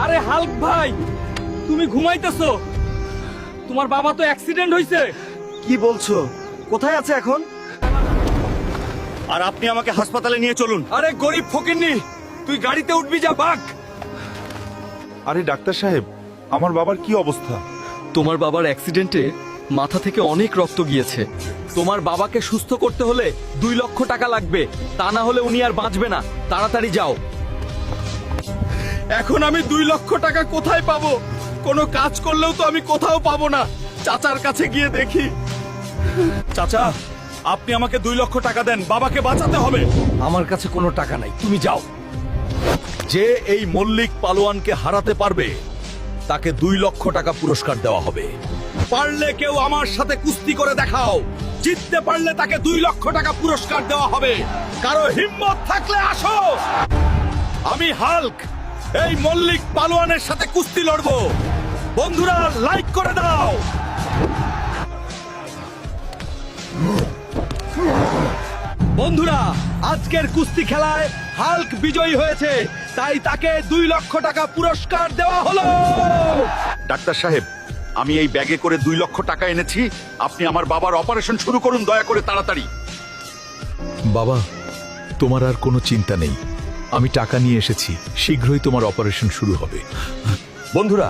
আরে হাল্ক ভাই, তুমি ঘুমাইতেছো? তোমার বাবা তো অ্যাক্সিডেন্ট হয়েছে। কি বলছো? কোথায় আছে এখন? আর আপনি আমাকে হাসপাতালে নিয়ে চলুন। আরে গরিব ফকিন্নি, তুই গাড়িতে উঠবি, যা বাক। আরে ডাক্তার সাহেব, আমার বাবার কি অবস্থা? তোমার বাবার অ্যাক্সিডেন্টে মাথা থেকে অনেক রক্ত গিয়েছে। তোমার বাবাকে সুস্থ করতে হলে 2 লক্ষ টাকা লাগবে, তা না হলে উনি আর বাঁচবে না। তাড়াতাড়ি যাও। এখন আমি 2 লক্ষ টাকা কোথায় পাবো? কোনো কাজ করলেও তো আমি কোথাও পাবো না। চাচার কাছে গিয়ে দেখি। চাচা, আপনি আমাকে 2 লক্ষ টাকা দেন, বাবাকে বাঁচাতে হবে। আমার কাছে কোনো টাকা নাই, তুমি যাও। যে এই মল্লিক পালোয়ানকে হারাতে পারবে তাকে 2 লক্ষ টাকা পুরস্কার দেওয়া হবে। পারলে কেউ আমার সাথে কুস্তি করে দেখাও, জিততে পারলে তাকে 2 লক্ষ টাকা পুরস্কার দেওয়া হবে। কারো হিম্মত থাকলে আসো। আমি হাল্ক এই মল্লিক পালোয়ানের সাথে কুস্তি লড়বো। বন্ধুরা, লাইক করে দাও। বন্ধুরা, আজকের কুস্তি খেলায় হাল্ক বিজয়ী হয়েছে, তাই তাকে 2 লক্ষ টাকা পুরস্কার দেওয়া হলো। ডাক্তার সাহেব, আমি এই ব্যাগে করে 2 লক্ষ টাকা এনেছি। আপনি আমার বাবার অপারেশন শুরু করুন, দয়া করে তাড়াতাড়ি। বাবা, তোমার আর কোনো চিন্তা নেই। আমি টাকা নিয়ে এসেছি, শীঘ্রই তোমার অপারেশন শুরু হবে। বন্ধুরা,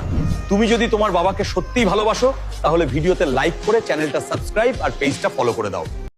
তুমি যদি তোমার বাবাকে সত্যিই ভালোবাসো তাহলে ভিডিওতে লাইক করে চ্যানেলটা সাবস্ক্রাইব আর পেজটা ফলো করে দাও।